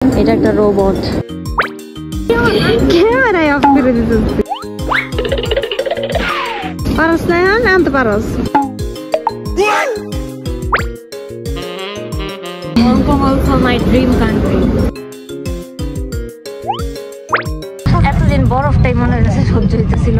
এটা একটা রোবট। ক্যামেরায় অফ করে দিতেছি। পারস না আনতে পারস। Hong Kong also my dream country. এতদিন বরফটাই মনে হচ্ছে সহ্য হইতেছিল।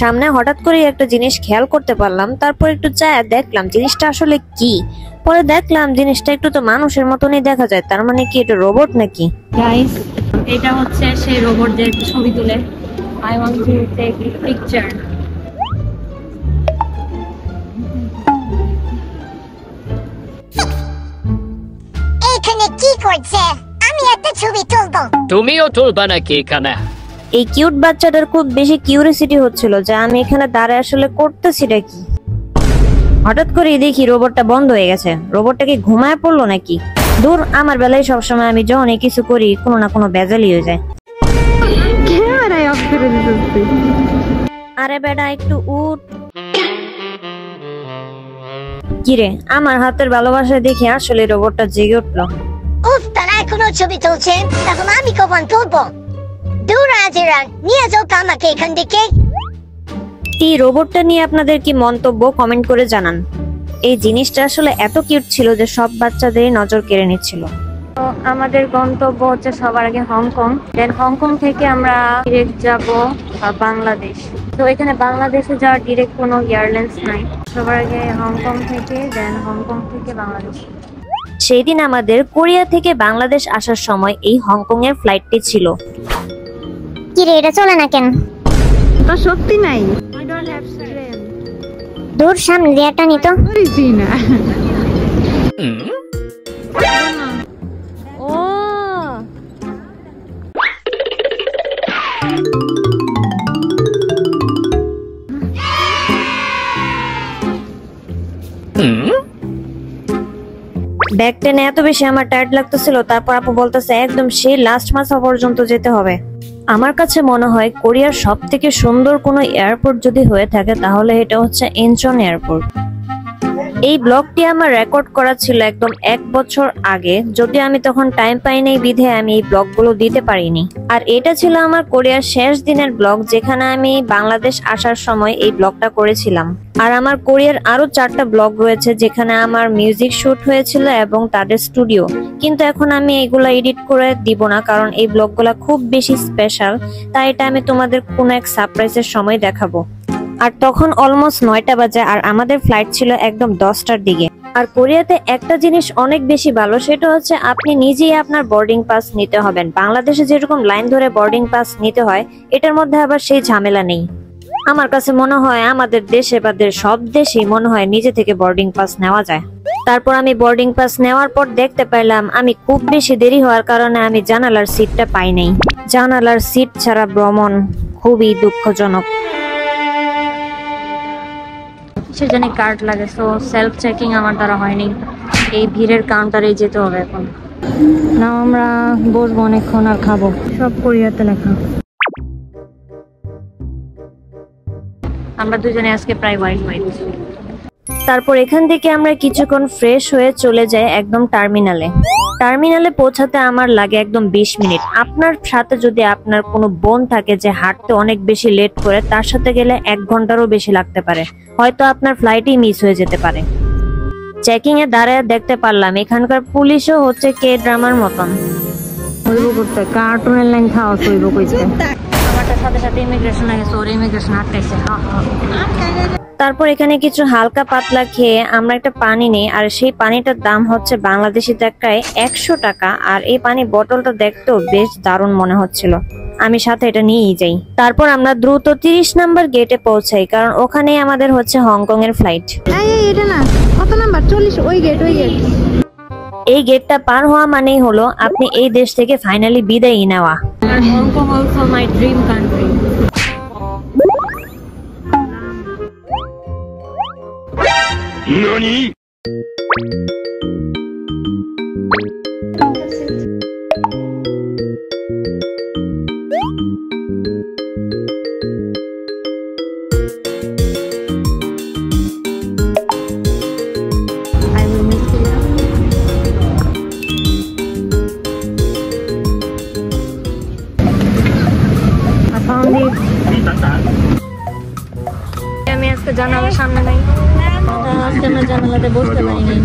সামনে হঠাৎ করে একটা জিনিস খেয়াল করতে পারলাম, তারপর একটু চায়া দেখলাম জিনিসটা আসলে কি। পরে দেখলাম জিনিসটা একটু তো মানুষের মতনই দেখা যায়, তার মানে কি এটা রোবট নাকি? গাইস, এটা হচ্ছে সেই রোবট যে ছবি তুলে। I want to take a picture. এখানে কি করছে? আমি একটা ছবি তুলবো। তুমিও তুলবা নাকি এখানে? এই কিউট বাচ্চাটার খুব বেশি কিউরিসিটি হচ্ছিল যে আমি এখানে দাঁড়ায় আসলে করতেছিটা কি। হঠাৎ করে দেখি রোবটটা বন্ধ হয়ে গেছে। রোবটটা কি ঘুমায় পড়লো নাকি? দূর, আমার বেলায় সবসময় আমি যখন কিছু করি কোনো না কোনো বেজালি হয়ে যায়। আরে বেটা একটু উঠ। কিরে, আমার হাতের ভালোবাসা দেখে আসলে রোবটটা জেগে উঠলো। উফ, তারা এখনো ছবি তুলছে, তখন আমি কখন তুলবো? দূর আজেরা, নিয়ে যাও তো আমাকে এখান থেকে। এই রোবটটা নিয়ে আপনাদের কি মন্তব্য কমেন্ট করে জানান। এই জিনিসটা আসলে এত কিউট ছিল যে সব বাচ্চাদেরই নজর কেড়ে নিচ্ছিল। তো আমাদের গন্তব্য হচ্ছে সবার আগে হংকং, দেন হংকং থেকে আমরা ডিরেক্ট যাব বাংলাদেশ। তো এখানে বাংলাদেশে যাওয়ার ডিরেক্ট কোনো এয়ারলাইন্স নাই, সবার আগে হংকং থেকে, দেন হংকং থেকে বাংলাদেশ। সেই দিন আমাদের কোরিয়া থেকে বাংলাদেশ আসার সময় এই হংকং এর ফ্লাইটটি ছিল। কি রে, এটা চলে না কেন? তা সত্যি নাই। দূর, সামনে দিয়ে একটা নিত। না ও ব্যাগ টেনে এত বেশি আমার টায়ার্ড লাগতেছিল, তারপর আপু বলতেছে একদম সেই লাস্ট মাসা পর্যন্ত যেতে হবে। আমার কাছে মনে হয় কোরিয়ার সব থেকে সুন্দর কোনো এয়ারপোর্ট যদি হয়ে থাকে তাহলে এটা হচ্ছে ইনচন এয়ারপোর্ট। এই ব্লগটি আমার রেকর্ড করা ছিল একদম 1 বছর আগে, যদিও আমি তখন টাইম পাইনি বিধে আমি এই ব্লগগুলো দিতে পারিনি। আর এটা ছিল আমার কোরিয়ার শেষ দিনের ব্লগ, যেখানে আমি বাংলাদেশ আসার সময় এই ব্লগটা করেছিলাম। আর আমার কোরিয়ার আরো 4টা ব্লগ রয়েছে যেখানে আমার মিউজিক শুট হয়েছিল এবং তাদের স্টুডিও, কিন্তু এখন আমি এগুলা এডিট করে দিব না কারণ এই ব্লগগুলা খুব বেশি স্পেশাল, তাই এটা আমি তোমাদের কোনো এক সারপ্রাইজের সময় দেখাবো। আর তখন অলমোস্ট 9টা বাজে আর আমাদের ফ্লাইট ছিল একদম 10টার দিকে। আর কোরিয়াতে একটা জিনিস অনেক বেশি ভালো, সেটা হচ্ছে আপনি নিজেই আপনার বোর্ডিং পাস নিতে হবেন। বাংলাদেশে যেরকম লাইন ধরে বোর্ডিং পাস নিতে হয়, এটার মধ্যে আবার সেই ঝামেলা নেই। আমার কাছে মনে হয় আমাদের দেশে বা সব দেশেই মনে হয় নিজে থেকে বোর্ডিং পাস নেওয়া যায়। তারপর আমি বোর্ডিং পাস নেওয়ার পর দেখতে পাইলাম আমি খুব বেশি দেরি হওয়ার কারণে আমি জানালার সিটটা পাই নাই। জানালার সিট ছাড়া ভ্রমণ খুবই দুঃখজনক। কিসের জানি কার্ড লাগে, সো সেলফ চেকিং আমার দ্বারা হয়নি। এই ভিড়ের কাউন্টারে যেতে হবে এখন। না আমরা বসবো অনেকক্ষণ আর খাবো, সব কোরিয়াতে লেখা। আমরা দুজনে আজকে প্রায় হোয়াইট হোয়াইট। তারপর এখান থেকে আমরা কিছুক্ষণ ফ্রেশ হয়ে চলে যাই একদম টার্মিনালে। টার্মিনালে পৌঁছাতে আমার লাগে একদম 20 মিনিট। আপনার সাথে যদি আপনার কোনো বোন থাকে যে হাঁটতে অনেক বেশি লেট করে, তার সাথে গেলে 1 ঘন্টারও বেশি লাগতে পারে, হয়তো আপনার ফ্লাইটই মিস হয়ে যেতে পারে। চেকিং এ দাঁড়ায় দেখতে পারলাম এখানকার পুলিশও হচ্ছে কে ড্রামার মতন। কার্টুনের লাইন খাওয়া হইব কইছে। আমারটার সাথে সাথে ইমিগ্রেশন আগে, ওর ইমিগ্রেশন আটকাইছে। তারপর এখানে কিছু হালকা পাতলা খেয়ে আমরা একটা পানি নিই, আর সেই পানিটার দাম হচ্ছে বাংলাদেশি টাকায় 100 টাকা। আর এই পানি বোতলটা দেখতেও বেশ দারুণ মনে হচ্ছিল, আমি সাথে এটা নিয়েই যাই। তারপর আমরা দ্রুত 30 নাম্বার গেটে পৌঁছাই, কারণ ওখানেই আমাদের হচ্ছে হংকং এর ফ্লাইট। এটা না, কত নাম্বার? 40, ওই গেট, ওই গেট। এই গেটটা পার হওয়া মানেই হলো আপনি এই দেশ থেকে ফাইনালি বিদায় নেওয়া। আর Hong Kong also my dream country. ননি আমি আজকে জানালার সামনে নাই, আজকে আমরা জানালাতে বসতে পারি নাই।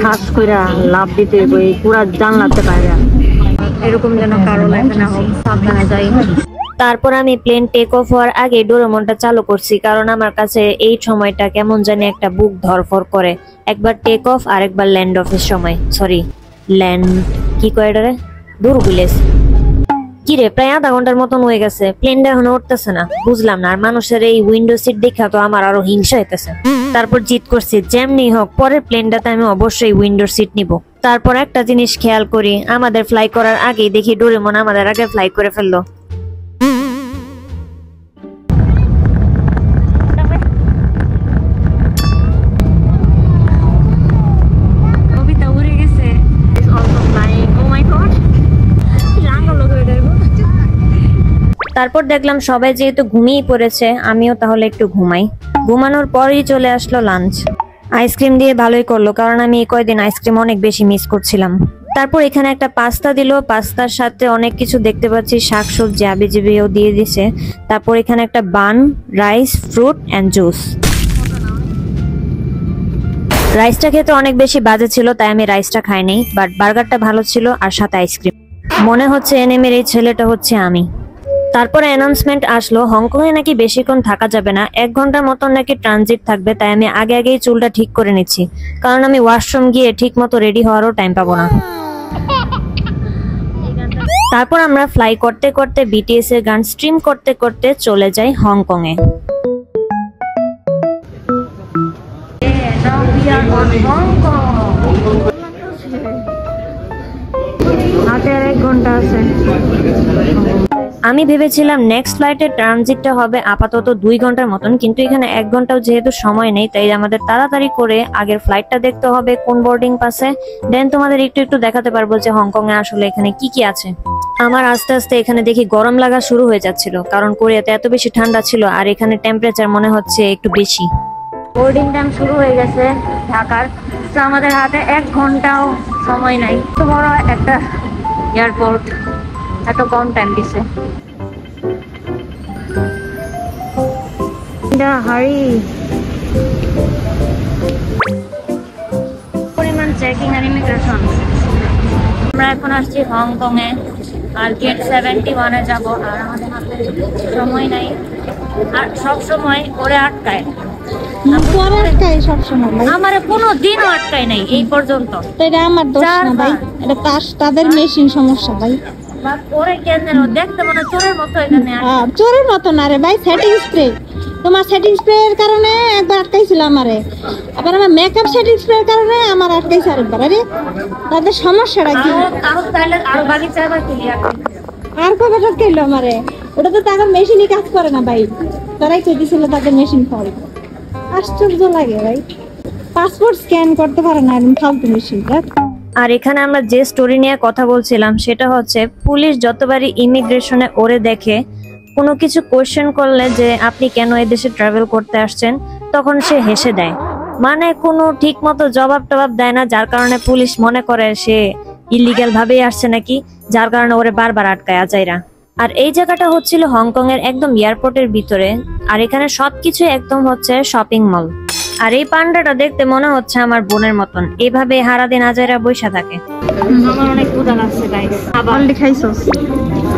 হাস কইরা লাভ দিতে বই পুরা জানলাতে বাইরে, এরকম যেন কারো লাগে না হোক, সাবধানে যাই। তারপর আমি প্লেন টেক অফ হওয়ার আগে ডোরেমনটা চালু করছি, কারণ আমার কাছে এই সময়টা কেমন জানি একটা বুক ধরফর করে। একবার টেক অফ আর একবার ল্যান্ড অফের সময়, সরি ল্যান্ড কি কয় এটারে, দূর বুলেস। কি রে, প্রায় আধা ঘন্টার মতন হয়ে গেছে, প্লেনটা এখনো উঠতেছে না, বুঝলাম না। আর মানুষের এই উইন্ডো সিট দেখা তো আমার আরো হিংসা হইতেছে। তারপর জিত করছি যেমনি হোক পরের প্লেনটাতে আমি অবশ্যই উইন্ডোর সিট নিব। তারপর একটা জিনিস খেয়াল করি, আমাদের ফ্লাই করার আগেই দেখি ডোরেমন আমাদের আগে ফ্লাই করে ফেললো। তারপর দেখলাম সবাই যেহেতু ঘুমিয়ে পড়েছে, আমিও তাহলে একটু ঘুমাই। ঘুমানোর পরই চলে আসলো লাঞ্চ। আইসক্রিম দিয়ে ভালোই করলো, কারণ আমি এই কয়দিন আইসক্রিম অনেক বেশি মিস করছিলাম। তারপর এখানে একটা পাস্তা দিল, পাস্তার সাথে অনেক কিছু দেখতে পাচ্ছি, শাকসবজি আবিজিবিও দিয়ে দিছে। তারপর এখানে একটা বান, রাইস, ফ্রুট এন্ড জুস। রাইসটা খেতে অনেক বেশি বাজে ছিল, তাই আমি রাইসটা খাইনি, বাট বার্গারটা ভালো ছিল আর সাথে আইসক্রিম। মনে হচ্ছে এনএমের এই ছেলেটা হচ্ছে আমি। তারপরে অ্যানাউন্সমেন্ট আসলো হংকং এ নাকি বেশিক্ষণ থাকা যাবে না, 1 ঘন্টার মতন নাকি ট্রানজিট থাকবে। তাই আমি আগেই চুলটা ঠিক করে নিচ্ছি, কারণ আমি ওয়াশরুম গিয়ে ঠিক মতো রেডি হওয়ারও টাইম পাবো না। তারপর আমরা ফ্লাই করতে করতে বিটিএস এর গান স্ট্রিম করতে করতে চলে যাই হংকং এ। হাতে আর 1 ঘন্টা আছে। আমি ভেবেছিলাম নেক্সট ফ্লাইটের ট্রানজিটটা হবে আপাতত 2 ঘন্টার মতন, কিন্তু এখানে 1 ঘন্টাও যেহেতু সময় নেই, তাই আমাদের তাড়াতাড়ি করে আগের ফ্লাইটটা দেখতে হবে কোন বোর্ডিং পাসে, দেন তোমাদের একটু দেখাতে পারবো যে হংকং এ আসলে এখানে কি কি আছে। আমার আস্তে আস্তে এখানে দেখি গরম লাগা শুরু হয়ে যাচ্ছিল, কারণ কোরিয়াতে এত বেশি ঠান্ডা ছিল আর এখানে টেম্পারেচার মনে হচ্ছে একটু বেশি। বোর্ডিং টাইম শুরু হয়ে গেছে ঢাকার, তো আমাদের হাতে 1 ঘন্টাও সময় নাই। তো বড় একটা এয়ারপোর্ট, এত কম টাইম দিছে। হারি পরিমাণ চেকিং আর ইমিগ্রেশন। আমরা এখন আসছি হংকং এ, আর গেট 71 এ যাবো, আর আমাদের হাতে সময় নাই। আর সব সময় ওরে আটকায়, আমারে কোনো দিনও আটকায় নাই এই পর্যন্ত। এটা আমার দোষ না ভাই, এটা তাদের মেশিন সমস্যা ভাই। ওরে কেন দেখতে মনে চোরের মতো এখানে। চোরের মতো না রে ভাই, সেটিং স্প্রে, তোমার সেটিং স্প্রে এর কারণে একবার আটকাইছিল আমারে, আবার আমার মেকআপ সেটিং স্প্রে এর কারণে আমার আটকাইছে আরেকবার। আরে তাদের সমস্যাটা কি? আরো বাগিচা আবার ক্লিয়ার আর কবে আটকাইলো আমারে? ওটা তো তাদের মেশিনই কাজ করে না ভাই, তারাই কইতেছিল তাদের মেশিন ফল। আশ্চর্য লাগে ভাই, পাসপোর্ট স্ক্যান করতে পারে না এরকম ফালতু মেশিন। আর এখানে আমরা যে স্টোরি নিয়ে কথা বলছিলাম সেটা হচ্ছে, পুলিশ যতবারই ইমিগ্রেশনে ওরে দেখে কোনো কিছু কোয়েশ্চেন করলে যে আপনি কেন এই দেশে ট্রাভেল করতে আসছেন, তখন সে হেসে দেয়, মানে কোনো ঠিক মতো জবাব টবাব দেয় না, যার কারণে পুলিশ মনে করে সে ইলিগাল ভাবেই আসছে নাকি, যার কারণে ওরে বারবার আটকায় আজাইরা। আর এই জায়গাটা হচ্ছিল হংকং এর একদম এয়ারপোর্টের ভিতরে, আর এখানে সবকিছু একদম হচ্ছে শপিং মল। আর এই পান্ডাটা দেখতে মনে হচ্ছে আমার বোনের মতন, এভাবে সারাদিন আজাইরা বইসা থাকে। আমার অনেক ক্ষুধা লাগছে গাইস। অলরেডি খাইছস?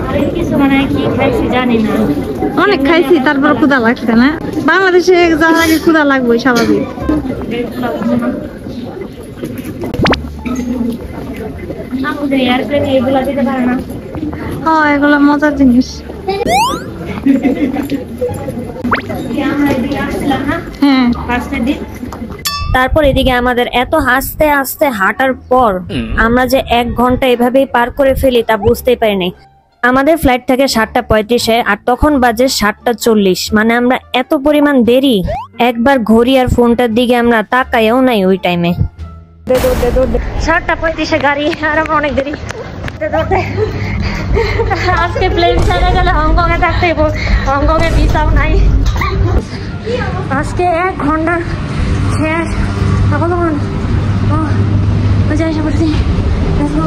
আরে কিছু মানে কি খাইছি জানি না, অনেক খাইছি তারপর ক্ষুধা লাগছে না। বাংলাদেশে যাওয়ার আগে ক্ষুধা লাগবেই স্বাভাবিক। আমাদের এয়ারপ্লেনে এগুলা দিতে পারে না। হ্যাঁ, এগুলো মজার জিনিস। হ্যাঁ, তারপর এদিকে আমাদের এত আস্তে আস্তে হাঁটার পর আমরা যে 1 ঘন্টা এভাবেই পার করে ফেলি তা বুঝতেই পারিনি। আমাদের ফ্লাইট থাকে 7:35-এ, আর তখন বাজে 7:40, মানে আমরা এত পরিমাণ দেরি। একবার ঘড়ি আর ফোনটার দিকে আমরা তাকাইও নাই ওই টাইমে। 7:35-এ গাড়ি, আর আমরা অনেক দেরি। আজকে প্লেন ছেড়ে গেলে হংকং এ থাকতে, হংকং এ ভিসাও নাই। আজকে 1 ঘন্টার Yes. Ako naman. Oh, masaya siya pati. Let's go.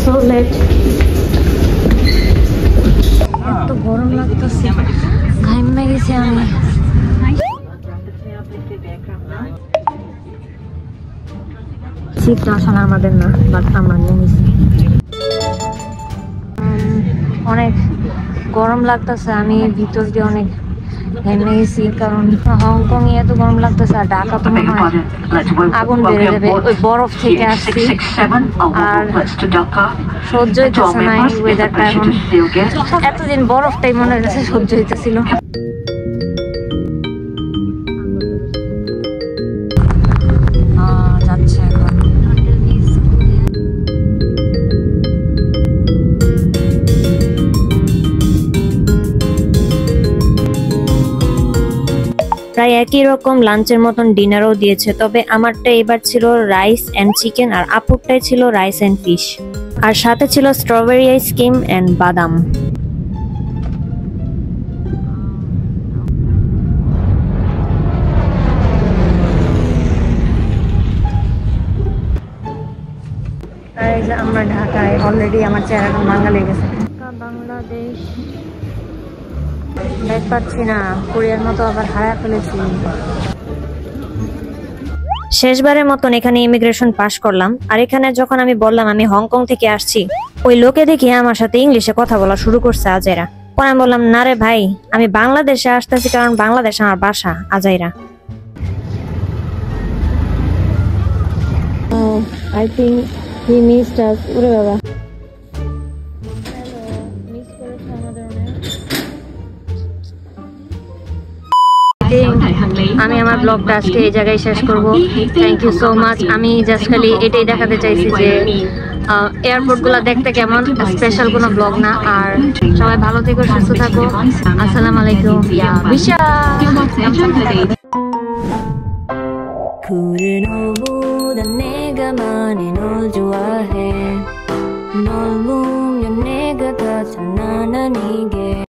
So late. এত গরম লাগতেছে, ঘামে গেছি আমি। সিটটা আসলে আমাদের না, বাট আমরা নিয়ে নিছি। অনেক গরম লাগতেছে, আমি ভিতর দিয়ে অনেক ঘেমে গেছি, কারণ হংকং এ এত গরম লাগতেছে, আর ঢাকা তো মনে হয় আগুন বেড়ে যাবে। ওই বরফ থেকে আসছি আর সহ্য হইতেছে না এই ওয়েদারটা। এখন এতদিন বরফটাই মনে হচ্ছে সহ্য হইতেছিল। যাচ্ছে এখন প্রায় একই রকম লাঞ্চের মতন ডিনারও দিয়েছে, তবে আমারটা এবার ছিল রাইস এন্ড চিকেন আর আপুরটাই ছিল রাইস এন্ড ফিশ, আর সাথে ছিল স্ট্রবেরি আইসক্রিম এন্ড বাদাম। আর এই যে আমরা ঢাকায়, অলরেডি আমার চেহারাটা ভাঙা লেগেছে। বাংলাদেশ দেখ পাচ্ছি না, কোরিয়ার মতো আবার হারায় ফেলেছি। শেষবারের মতন এখানে ইমিগ্রেশন পাস করলাম, আর এখানে যখন আমি বললাম আমি হংকং থেকে আসছি, ওই লোকে দেখে আমার সাথে ইংলিশে কথা বলা শুরু করছে আজাইরা। পরে আমি বললাম না রে ভাই, আমি বাংলাদেশে আসতেছি, কারণ বাংলাদেশ আমার বাসা। আজাইরা I think he missed us. ওরে বাবা, আমি আমার ব্লগটা আজকে এই জায়গায় শেষ করব। Thank you so much. আমি জাস্ট খালি এটাই দেখাতে চাইছি যে এয়ারপোর্টগুলো দেখতে কেমন, স্পেশাল কোনো ব্লগ না। আর সবাই ভালো থেকো, সুস্থ থাকো। আসসালামু আলাইকুম। বিশাল